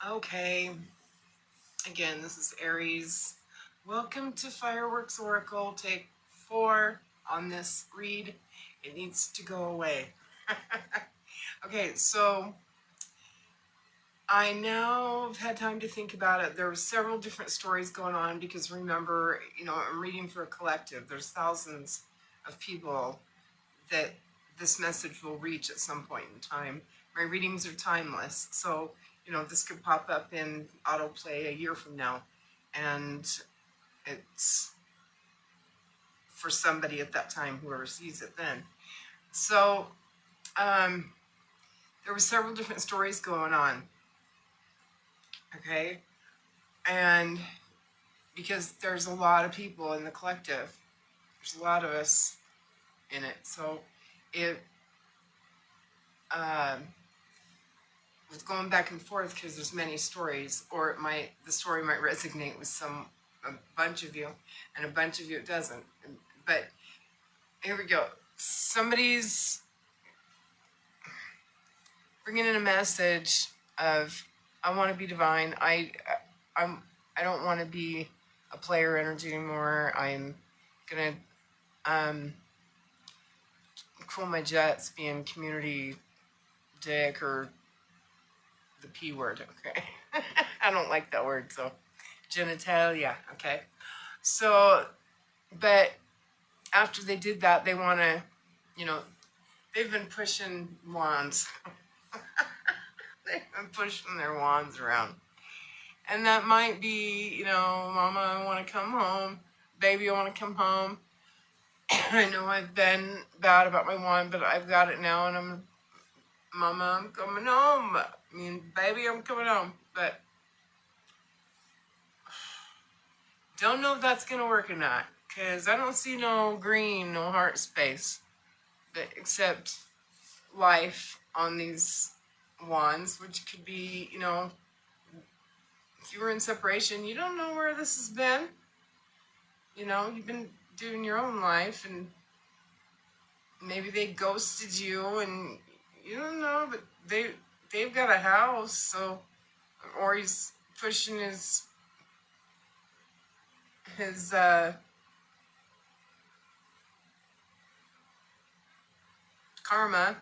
Okay, again, this is Aries. Welcome to Fireworks Oracle. Take 4 on this read. It needs to go away. Okay, so I now have had time to think about it. There were several different stories going on because remember, I'm reading for a collective. There's thousands of people that this message will reach at some point in time. My readings are timeless, so this could pop up in autoplay a year from now, and it's for somebody at that time, whoever sees it then. So there were several different stories going on, okay, and because there's a lot of people in the collective, there's a lot of us in it, so it was going back and forth because there's many stories, or the story might resonate with a bunch of you, and a bunch of you it doesn't. But here we go. Somebody's bringing in a message of, I want to be divine. I don't want to be a player energy anymore. I'm gonna cool my jets, being community dick or the P word, okay? I don't like that word, so genitalia, okay? So, but after they did that, they want to, they've been pushing wands. They've been pushing their wands around. And that might be, Mama, I want to come home. Baby, I want to come home. I know I've been bad about my wand, but I've got it now, and Mama, I'm coming home. Baby, I'm coming home. But don't know if that's going to work or not, because I don't see no green, no heart space, but except life on these wands, which could be, if you were in separation, you don't know where this has been. You've been doing your own life, and maybe they ghosted you, and you don't know, but they've got a house, so, or he's pushing his karma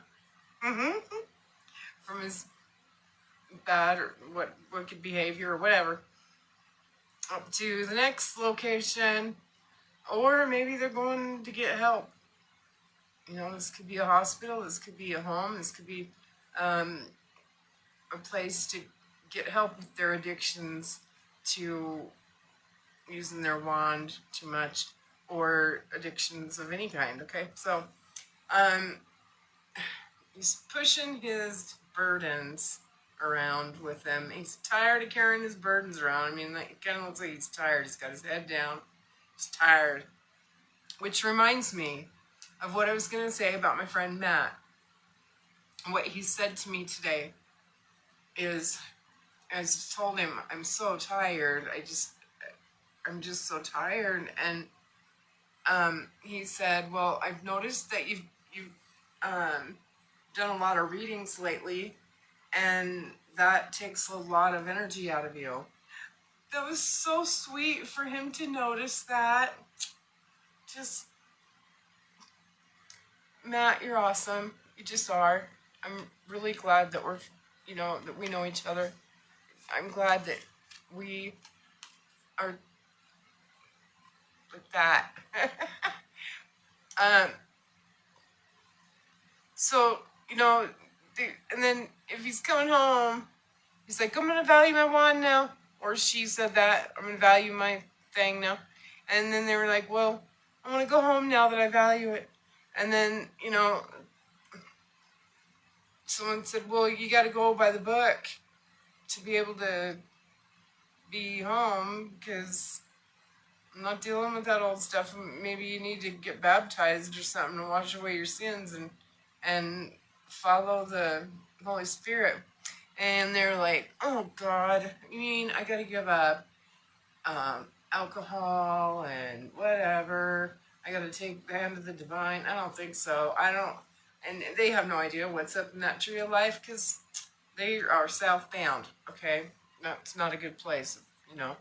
from his bad or wicked behavior or whatever up to the next location, or maybe they're going to get help. This could be a hospital, this could be a home, this could be a place to get help with their addictions to using their wand too much, or addictions of any kind, okay? So he's pushing his burdens around with him. He's tired of carrying his burdens around. It kind of looks like he's tired. He's got his head down. He's tired. Which reminds me of what I was going to say about my friend Matt. What he said to me today is, I just told him, I'm so tired. I'm just so tired. And he said, well, I've noticed that you've done a lot of readings lately, and that takes a lot of energy out of you. That was so sweet for him to notice that. Just, Matt, you're awesome. You just are. I'm really glad that that we know each other. I'm glad that we are like that. So, and then if he's coming home, he's like, I'm going to value my wand now. Or she said that, I'm going to value my thing now. And then they were like, well, I want to go home now that I value it. And then, someone said, well, you got to go by the book to be able to be home, because I'm not dealing with that old stuff. Maybe you need to get baptized or something to wash away your sins and follow the Holy Spirit. And they're like, oh God, you mean I gotta give up alcohol and whatever? I gotta take the hand of the divine? I don't think so. And they have no idea what's up in that tree of life, because they are southbound, okay? That's not a good place, you know.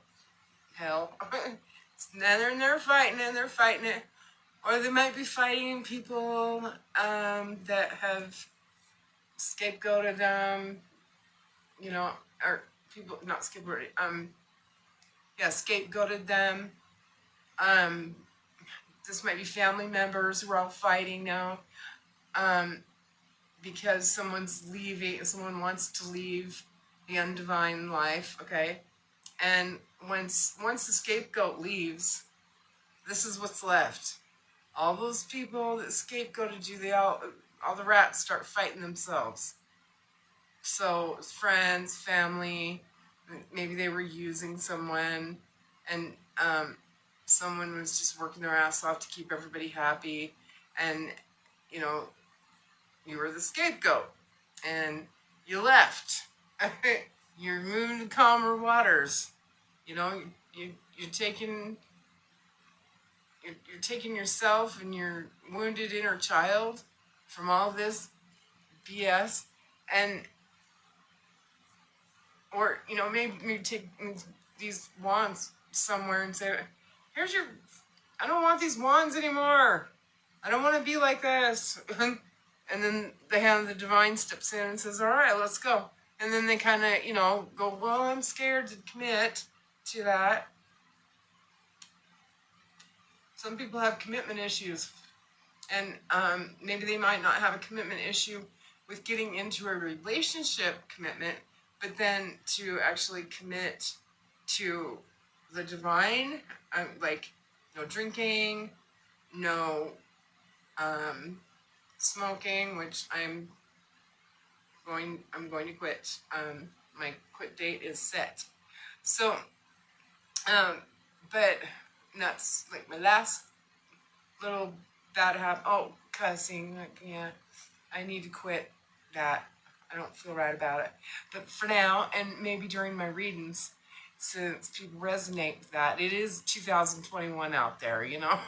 Hell. And they're fighting and they're fighting it. Or they might be fighting people that have scapegoated them, you know, or people, not scapegoated, yeah, scapegoated them. Um, this might be family members who are all fighting now because someone wants to leave the undivine life, okay? And once the scapegoat leaves, this is what's left. All those people that scapegoated you, all the rats start fighting themselves. So friends, family, maybe they were using someone, and someone was just working their ass off to keep everybody happy, and you know, you were the scapegoat, and you left. You're moving to calmer waters. You know, you're taking yourself and your wounded inner child from all this BS, and or you know, maybe take these wands somewhere and say, here's your, I don't want these wands anymore, I don't want to be like this. And then the hand of the divine steps in and says, all right, let's go. And then they kind of, you know, go, well, I'm scared to commit to that. Some people have commitment issues, and maybe they might not have a commitment issue with getting into a relationship commitment, but then to actually commit to the divine, like no drinking, no smoking, which I'm going to quit. My quit date is set. So, but that's like my last little bad habit. Oh, cussing. Like, yeah, I need to quit that. I don't feel right about it. But for now, and maybe during my readings, since people resonate with that, it is 2021 out there, you know.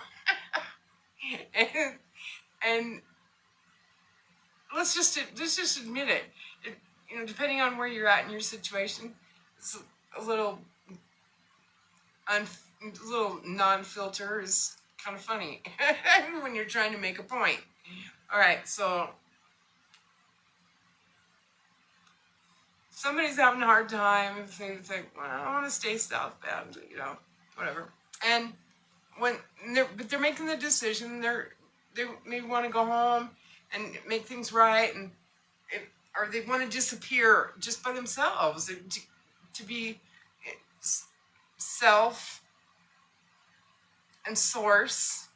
and let's just admit it. You know, depending on where you're at in your situation, it's a little non-filter is kind of funny when you're trying to make a point. All right, so somebody's having a hard time, if they think, well, I want to stay southbound, you know, whatever. And when they're making the decision, they maybe want to go home and make things right, and or they want to disappear just by themselves, to be self and source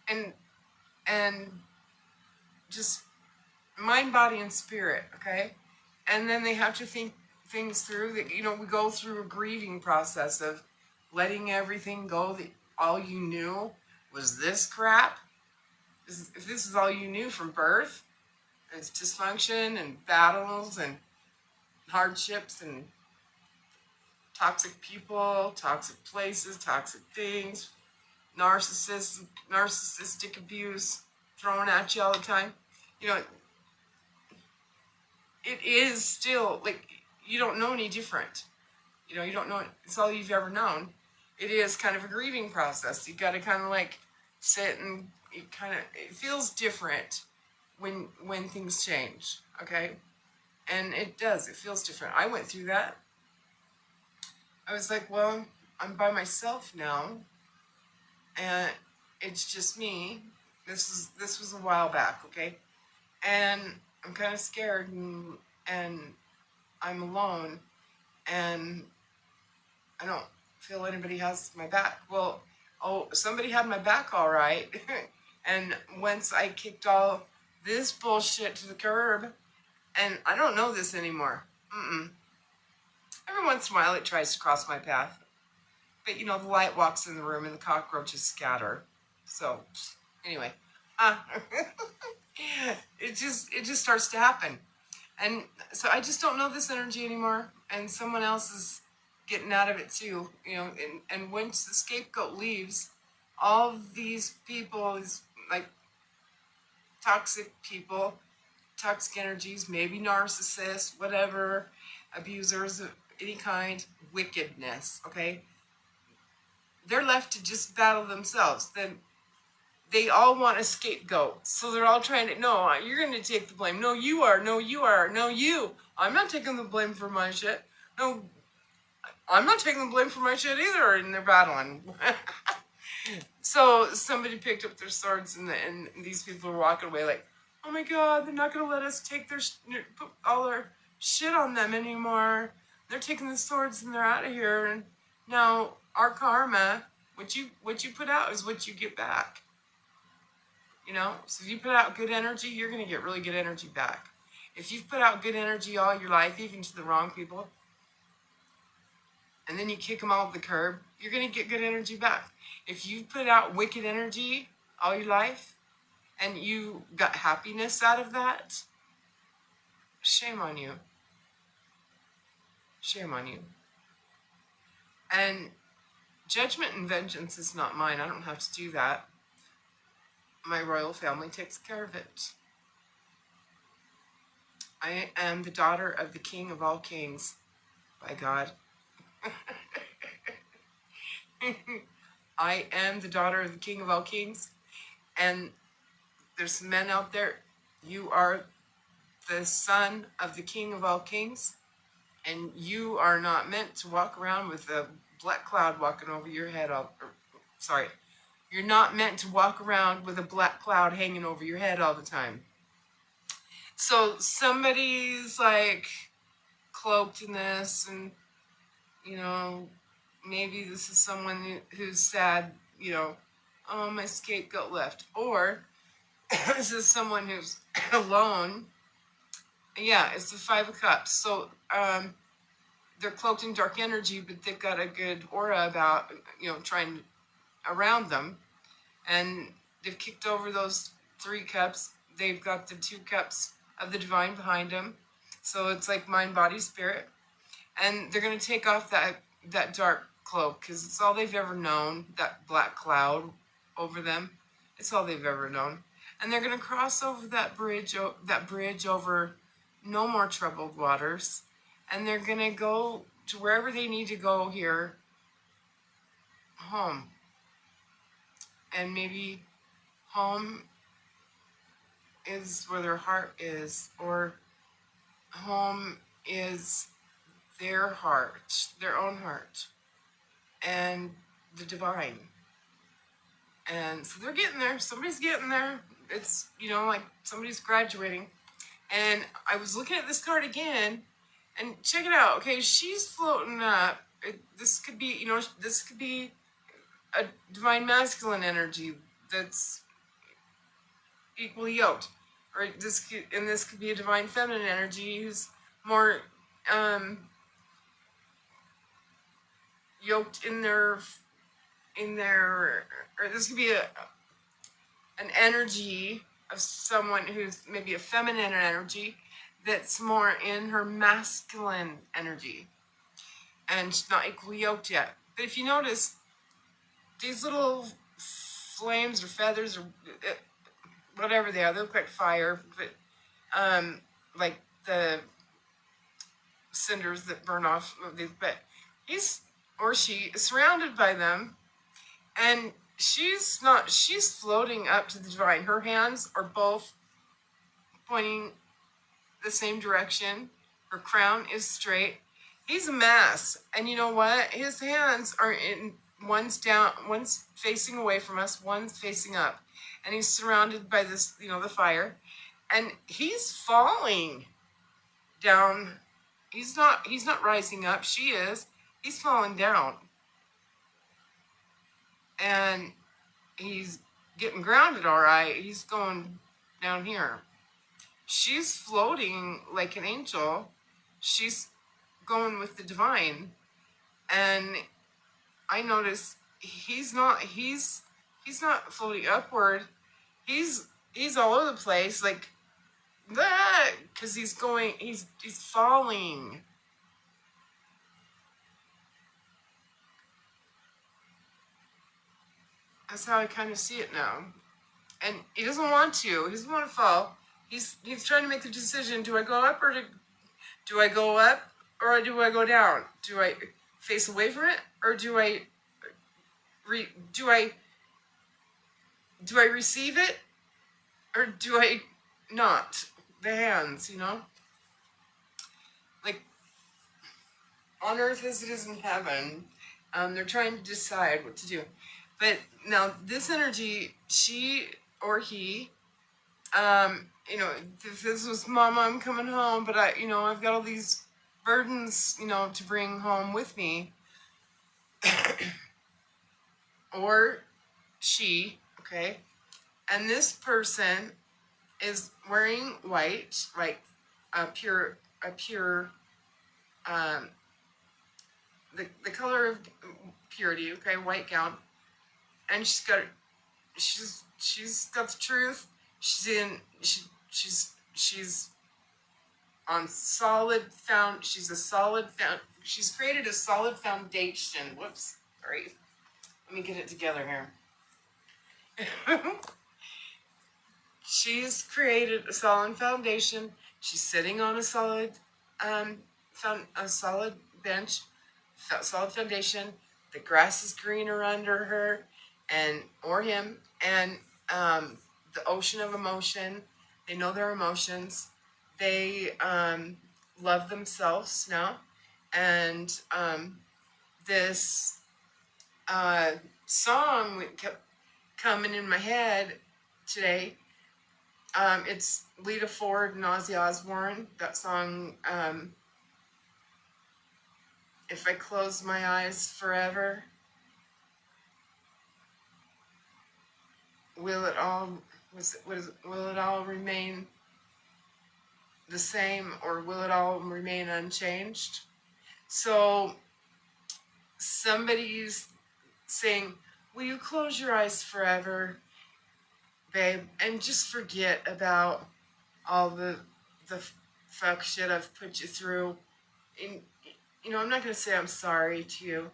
and just mind, body, and spirit, okay? And then they have to think things through. That, you know, we go through a grieving process of letting everything go that all you knew was this crap. If this is all you knew from birth, it's dysfunction and battles and hardships and toxic people, toxic places, toxic things, narcissistic abuse thrown at you all the time. You know, it is still like you don't know any different. You know, you don't know, it's all you've ever known. It is kind of a grieving process. You got to kind of like sit, and it feels different when things change, okay? And it does, it feels different. I went through that. I was like, well, I'm by myself now, and it's just me. This was a while back, okay? And I'm kind of scared, and I'm alone, and I don't feel anybody has my back. Well, somebody had my back all right. And once I kicked all this bullshit to the curb, and I don't know this anymore. Every once in a while it tries to cross my path. But, you know, the light walks in the room and the cockroaches scatter. So, anyway. It just starts to happen. And so I just don't know this energy anymore. And someone else is getting out of it too. You know, and once the scapegoat leaves, all of these people, is like toxic people, toxic energies, maybe narcissists, whatever, abusers, any kind wickedness, okay? They're left to just battle themselves. Then they all want a scapegoat. So they're all trying to, no, you're going to take the blame. No, you are. No, you are. No, you. I'm not taking the blame for my shit. No, I'm not taking the blame for my shit either. And they're battling. So somebody picked up their swords and these people were walking away like, oh my God, they're not going to let us take put all their shit on them anymore. They're taking the swords and they're out of here. And now our karma, what you put out is what you get back. You know, so if you put out good energy, you're going to get really good energy back. If you've put out good energy all your life, even to the wrong people, and then you kick them off the curb, you're going to get good energy back. If you put out wicked energy all your life, and you got happiness out of that, shame on you. Shame on you. And judgment and vengeance is not mine. I don't have to do that. My royal family takes care of it. I am the daughter of the King of all kings, by God. I am the daughter of the King of all kings, and there's some men out there. You are the son of the King of all kings, and you are not meant to walk around with a black cloud walking over your head. You're not meant to walk around with a black cloud hanging over your head all the time. So somebody's like cloaked in this, and you know, maybe this is someone who's sad, you know, oh, my scapegoat left. Or this is someone who's alone. Yeah, it's the Five of Cups. So they're cloaked in dark energy, but they've got a good aura about, you know, trying around them. And they've kicked over those 3 cups. They've got the 2 cups of the divine behind them. So it's like mind, body, spirit. And they're going to take off that dark cloak because it's all they've ever known, that black cloud over them. It's all they've ever known. And they're going to cross over that bridge over no more troubled waters. And they're going to go to wherever they need to go here, home. And maybe home is where their heart is, or home is their heart, their own heart, and the divine. And so they're getting there. Somebody's getting there. It's, you know, like somebody's graduating. And I was looking at this card again, and check it out. Okay, she's floating up. This could be, you know, this could be a divine masculine energy that's equally yoked. Or this could be a divine feminine energy who's more yoked in their, or this could be an energy of someone who's maybe a feminine energy that's more in her masculine energy, and she's not equally yoked yet. But if you notice, these little flames or feathers or whatever they look like fire, but like the cinders that burn off of these, but he's or she is surrounded by them, and she's floating up to the divine. Her hands are both pointing the same direction. Her crown is straight. He's a mass, and you know what? His hands are in, one's down, one's facing away from us, one's facing up, and he's surrounded by this, you know, the fire, and he's falling down. He's not rising up. She is. He's falling down, and he's getting grounded all right. He's going down here. She's floating like an angel. She's going with the divine, and I notice he's not floating upward. He's all over the place like that because he's falling. That's how I kind of see it now. And he doesn't want to. He doesn't want to fall. He's trying to make the decision. Do I go up or do I go up or do I go down? Do I face away from it, or do I do I receive it, or do I not? The hands, like on earth as it is in heaven. They're trying to decide what to do. But now this energy, she or he, if this was Mama, I'm coming home, but I've got all these burdens, to bring home with me. Or she, okay, and this person is wearing white, like a pure, um, the color of purity, okay, white gown, and she's got the truth. She's on solid she's created a solid foundation. Whoops, sorry. Let me get it together here. She's created a solid foundation. She's sitting on a solid bench, solid foundation. The grass is greener under her or him, and the ocean of emotion. They know their emotions. They love themselves now, and this song kept coming in my head today. It's Lita Ford and Ozzy Osbourne. That song, If I Close My Eyes Forever, will it all remain the same, or will it all remain unchanged? So somebody's saying, will you close your eyes forever, babe, and just forget about all the fuck shit I've put you through. And I'm not going to say I'm sorry to you,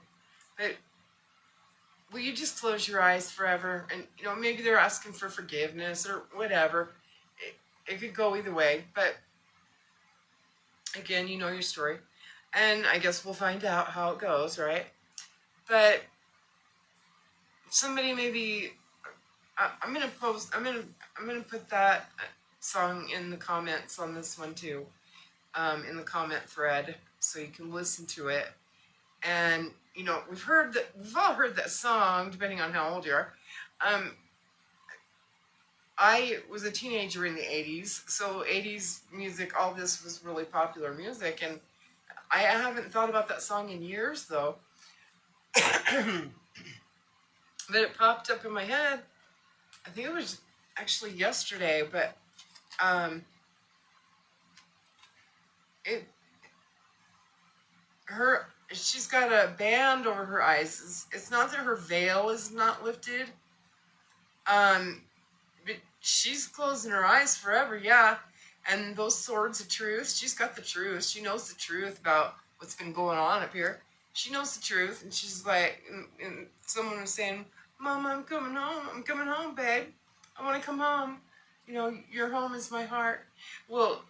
but will you just close your eyes forever? And maybe they're asking for forgiveness or whatever. It could go either way, but again, you know your story, and I guess we'll find out how it goes, right? But somebody maybe I'm gonna put that song in the comments on this one too, in the comment thread, so you can listen to it. And we've all heard that song, depending on how old you are. I was a teenager in the 80s, so 80s music, all this was really popular music, and I haven't thought about that song in years though. But it popped up in my head. I think it was actually yesterday, but she's got a band over her eyes. It's not that her veil is not lifted, but she's closing her eyes forever, yeah. And those swords of truth, she's got the truth. She knows the truth about what's been going on up here. She knows the truth, and she's like, and someone was saying, Mama, I'm coming home, babe. I want to come home. Your home is my heart. Well,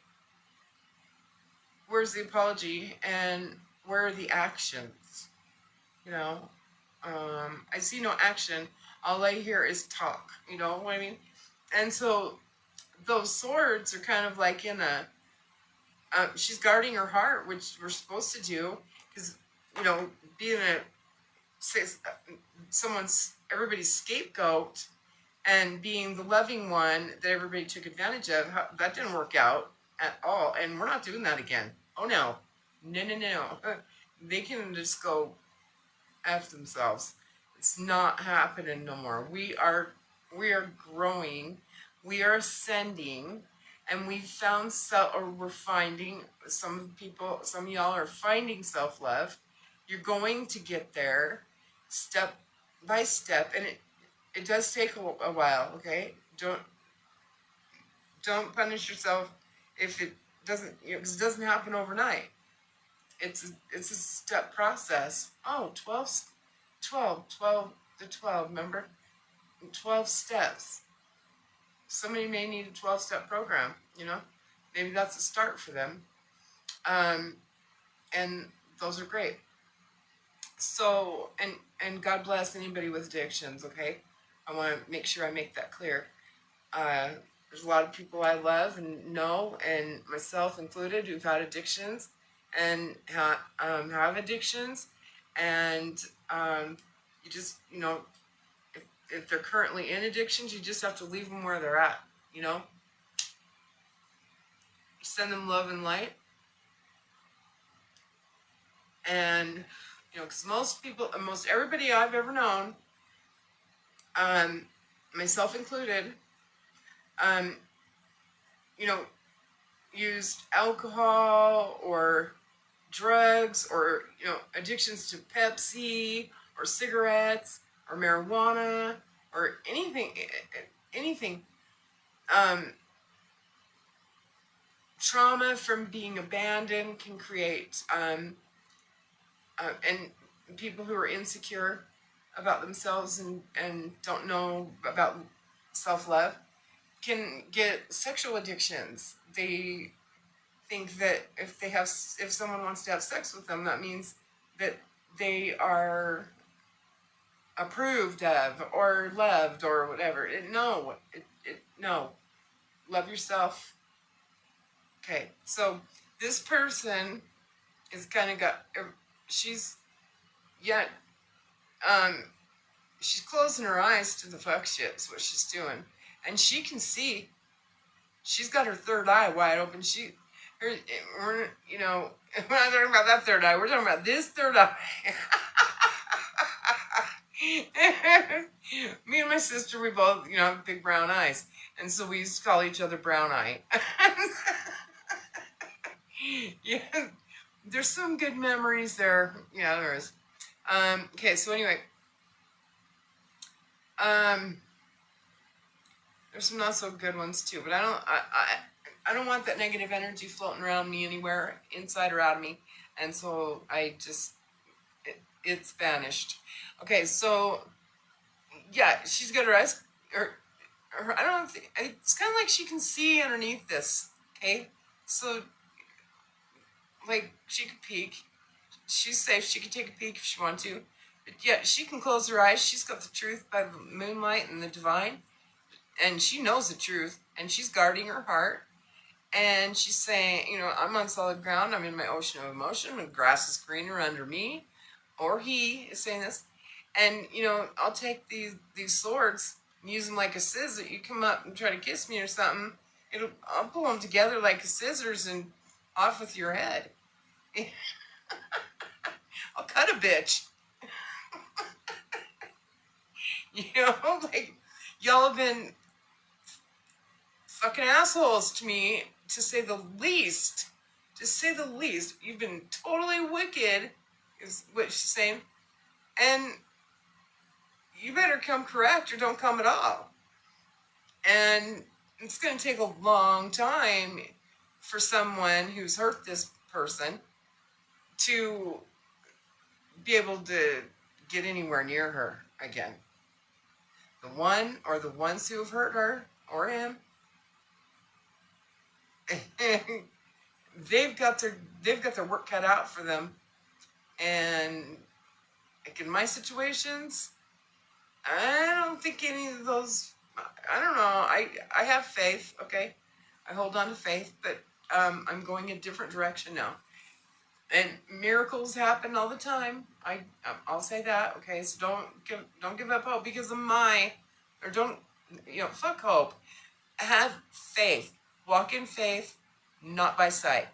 where's the apology, and where are the actions? I see no action. All I hear is talk. You know what I mean? And so those swords are kind of like in she's guarding her heart, which we're supposed to do, because being everybody's scapegoat and being the loving one that everybody took advantage of, that didn't work out at all, and we're not doing that again. Oh no. They can just go F themselves. It's not happening no more. We are growing, we are ascending, and we're finding, some of y'all are finding self-love. You're going to get there step by step, and it does take a while, okay? Don't punish yourself if it doesn't, because it doesn't happen overnight. It's a step process. Oh, 12, remember? 12 steps. Somebody may need a 12-step program, maybe that's a start for them. and those are great. So, and God bless anybody with addictions. Okay, I want to make sure I make that clear. There's a lot of people I love and know, and myself included, who've had addictions and have addictions, and you just, if they're currently in addictions, you just have to leave them where they're at. Send them love and light, and because most people, most everybody I've ever known, myself included, used alcohol or drugs or addictions to Pepsi or cigarettes or marijuana or anything. Trauma from being abandoned can create and people who are insecure about themselves and don't know about self-love can get sexual addictions. They think that if someone wants to have sex with them, that means that they are approved of or loved or whatever. No. Love yourself. Okay, so this person is kind of she's closing her eyes to the fuck shit is what she's doing, and she can see. She's got her third eye wide open. We're not talking about that third eye. We're talking about this third eye. Me and my sister, we both, have big brown eyes, and so we used to call each other Brown Eye. Yeah, there's some good memories there. Yeah, there is. Okay, so anyway, there's some not so good ones too, but I don't want that negative energy floating around me anywhere, inside or out of me, and so it's vanished. Okay, so yeah, she's got her eyes, I don't know. It's kind of like she can see underneath this. Okay, so like she could peek. She's safe. She could take a peek if she wants to. But yeah, she can close her eyes. She's got the truth by the moonlight and the divine. And she knows the truth. And she's guarding her heart. And she's saying, I'm on solid ground. I'm in my ocean of emotion. The grass is greener under me. Or he is saying this. And, I'll take these swords and use them like a scissor. You come up and try to kiss me or something. I'll pull them together like a scissors and off with your head. I'll cut a bitch. Like, y'all have been fucking assholes to me, to say the least. To say the least. You've been totally wicked, is what she's saying. And you better come correct or don't come at all. And it's going to take a long time for someone who's hurt this person to be able to get anywhere near her again. The one or the ones who have hurt her or him, they've got their work cut out for them. And like in my situations, I don't think any of those. I don't know. I have faith. Okay, I hold on to faith, but I'm going a different direction now. And miracles happen all the time. I'll say that. Okay, so don't give up hope because of fuck hope. Have faith. Walk in faith, not by sight.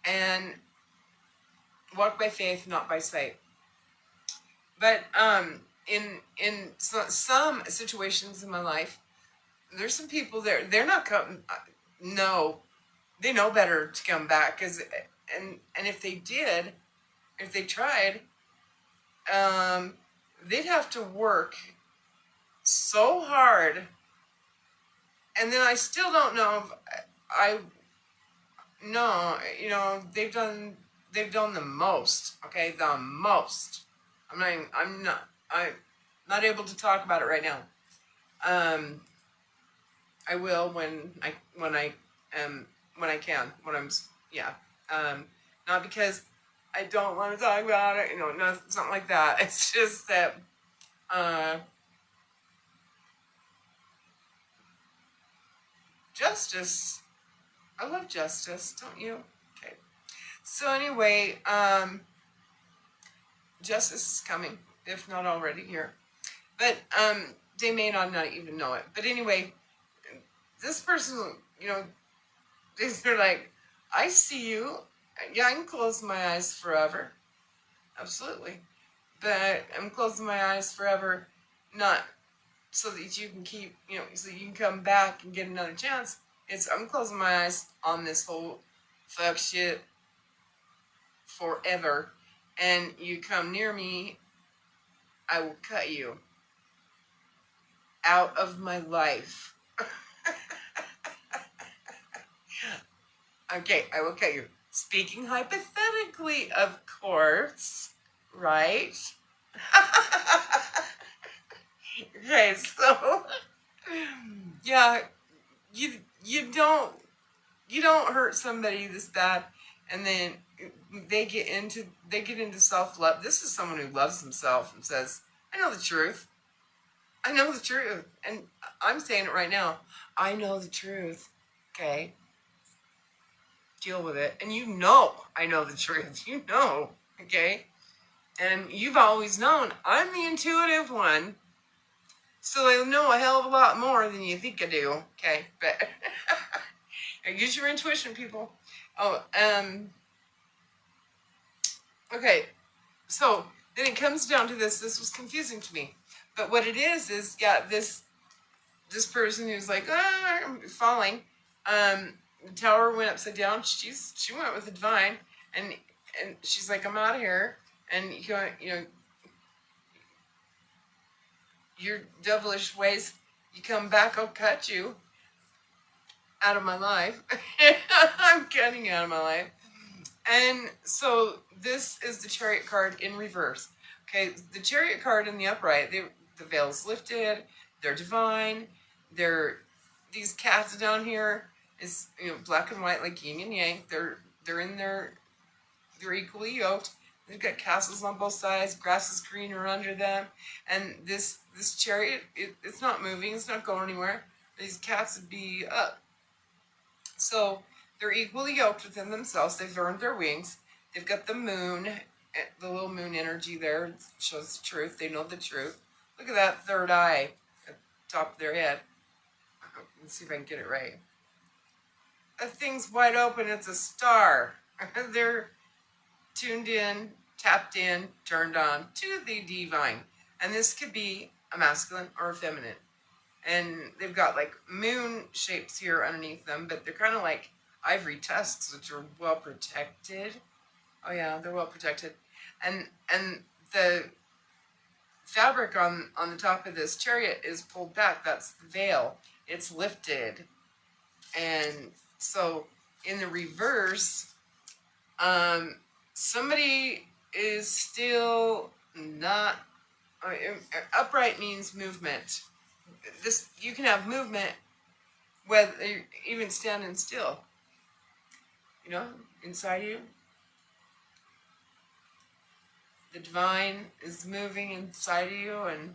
And walk by faith, not by sight. But in some situations in my life, there's some people there. They're not coming. No, they know better to come back. And if they did, if they tried, they'd have to work so hard. And then I still don't know if they've done the most. Okay, the most. I'm not able to talk about it right now. I will when I can. Not because I don't want to talk about it, no, something like that. It's just that justice. I love justice, don't you? Okay. So anyway, justice is coming, if not already here. But they may not even know it. But anyway, this person, they're like, I see you. Yeah, I can close my eyes forever. Absolutely. But I'm closing my eyes forever, not so that you can keep, so you can come back and get another chance. I'm closing my eyes on this whole fuck shit forever. And you come near me, I will cut you out of my life. Okay, I will cut you. Speaking hypothetically, of course, right? Okay, so yeah, you don't hurt somebody this bad, and then they get into self-love. This is someone who loves himself and says, I know the truth. I know the truth. And I'm saying it right now. I know the truth. Okay? Deal with it. And I know the truth. Okay? And you've always known I'm the intuitive one. So I know a hell of a lot more than you think I do. Okay? But use your intuition, people. Okay. So then it comes down to this. This was confusing to me. But what it is this person who's like, I'm falling. The tower went upside down. She went with the divine, and she's like, I'm out of here. And your devilish ways, you come back, I'll cut you out of my life. I'm cutting you out of my life. And so this is the Chariot card in reverse. Okay, the Chariot card in the upright, the veil's lifted, they're divine, these cats down here is black and white like yin and yang. They're equally yoked. They've got castles on both sides, grass is greener under them, and this chariot, it's not moving, it's not going anywhere. These cats would be up. So they're equally yoked within themselves. They've earned their wings. They've got the moon, the little moon energy there. It shows the truth. They know the truth. Look at that third eye at the top of their head. Let's see if I can get it right. That thing's wide open. It's a star. They're tuned in, tapped in, turned on to the divine. And this could be a masculine or a feminine. And they've got like moon shapes here underneath them, but they're kind of like ivory tusks, which are well protected. Oh yeah, they're well protected. And the fabric on the top of this chariot is pulled back. That's the veil. It's lifted. And so in the reverse, somebody is still not, upright means movement. You can have movement whether you're even standing still, inside you. The divine is moving inside of you, and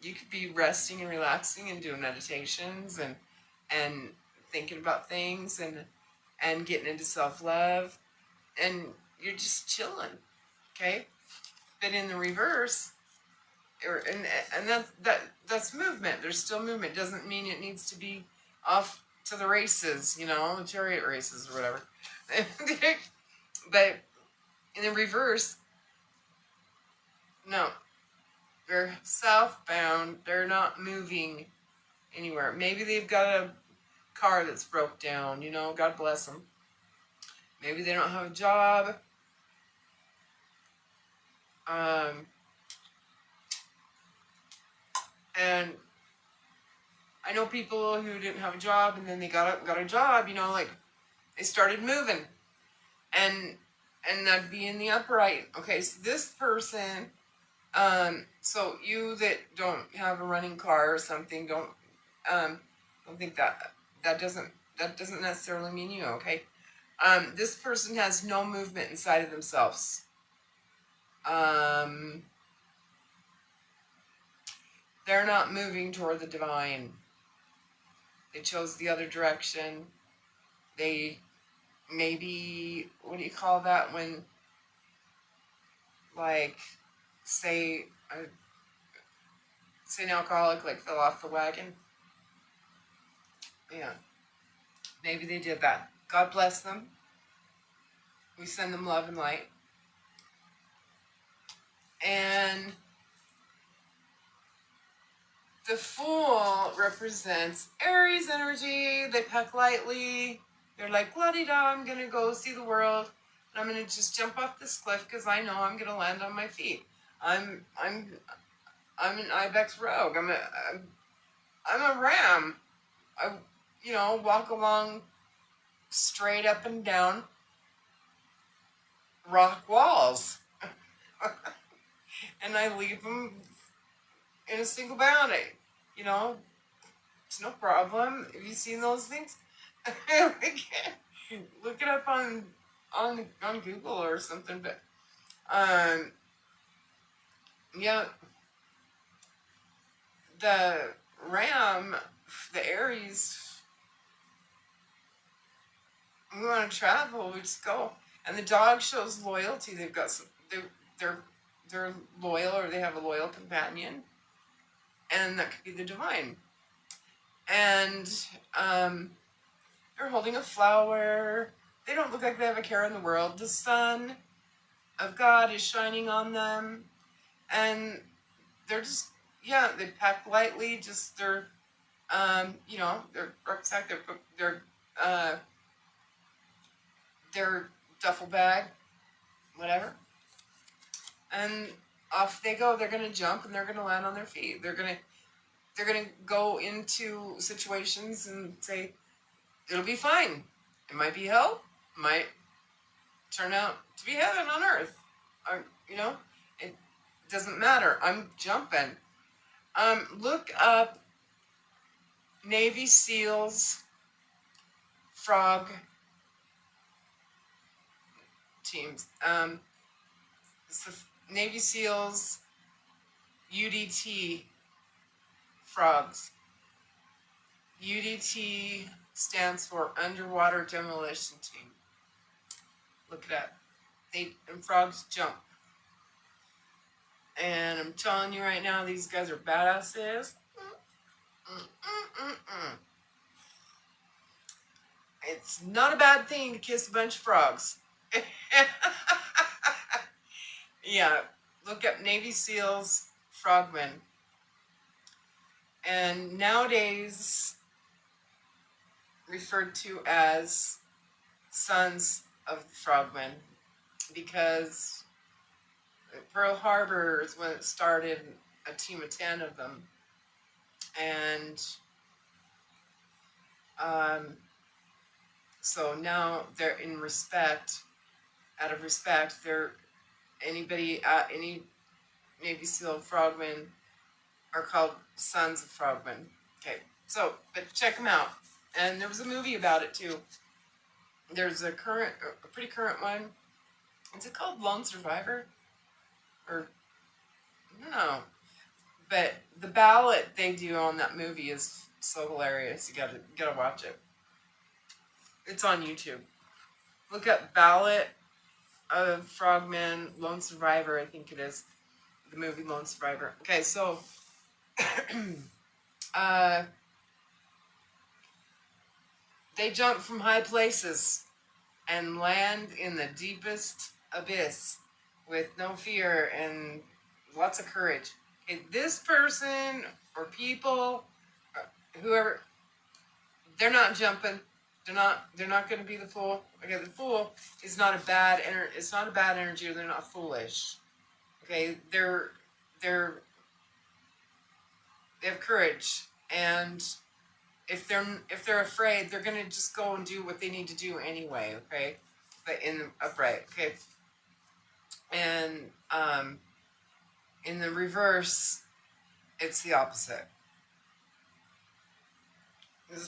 you could be resting and relaxing and doing meditations and thinking about things and getting into self-love, and you're just chilling, okay? But in the reverse, and that's movement. There's still movement. Doesn't mean it needs to be off to the races, the chariot races or whatever. But in the reverse, no, they're southbound. They're not moving anywhere. Maybe they've got a car that's broke down. God bless them. Maybe they don't have a job. And I know people who didn't have a job, and then they got a job, like they started moving, and that'd be in the upright. Okay, so this person, so you that don't have a running car or something, don't think that doesn't necessarily mean you. Okay, This person has no movement inside of themselves. They're not moving toward the divine. They chose the other direction. They maybe, what do you call that when, like, say an alcoholic like fell off the wagon? Yeah, maybe they did that. God bless them. We send them love and light. And the Fool represents Aries energy. They pack lightly. They're like, la-di-da, I'm going to go see the world. And I'm going to just jump off this cliff because I know I'm going to land on my feet. I'm an Ibex rogue. I'm a ram. I, walk along straight up and down rock walls. And I leave them in a single bound. It's no problem. Have you seen those things? Look it up on Google or something. But yeah, the ram, the Aries, we want to travel, we just go. And the dog shows loyalty. They've got some, they're loyal, or they have a loyal companion, and that could be the divine. And they're holding a flower. They don't look like they have a care in the world. The sun of God is shining on them, and they're just, they pack lightly. Just their rucksack, their duffel bag, whatever, and off they go. They're gonna jump and they're gonna land on their feet. They're gonna go into situations and say, it'll be fine. It might be hell. It might turn out to be heaven on earth. It doesn't matter. I'm jumping. Look up Navy SEALs frog teams. It's the Navy SEALs UDT frogs. UDT stands for Underwater Demolition Team. Look it up. And frogs jump. And I'm telling you right now, these guys are badasses. It's not a bad thing to kiss a bunch of frogs. Yeah, look up Navy SEALs frogmen. And nowadays referred to as sons of the frogmen, because Pearl Harbor is when it started, a team of 10 of them. And so now they're out of respect, any Navy SEAL frogmen are called sons of frogmen. Okay, so, but check them out. And there was a movie about it too. There's a pretty current one. Is it called Lone Survivor? Or, I don't know. But the ballot they do on that movie is so hilarious. You gotta watch it. It's on YouTube. Look up Ballot of Frogmen, Lone Survivor, I think it is. The movie Lone Survivor. Okay, so they jump from high places and land in the deepest abyss with no fear and lots of courage. Okay, this person or people, whoever, they're not jumping. They're not going to be the fool. Okay, the fool is not a bad it's not a bad energy, or they're not foolish. Okay, they have courage, and if they're afraid, they're going to just go and do what they need to do anyway. Okay, but in the upright. Okay, and in the reverse, it's the opposite.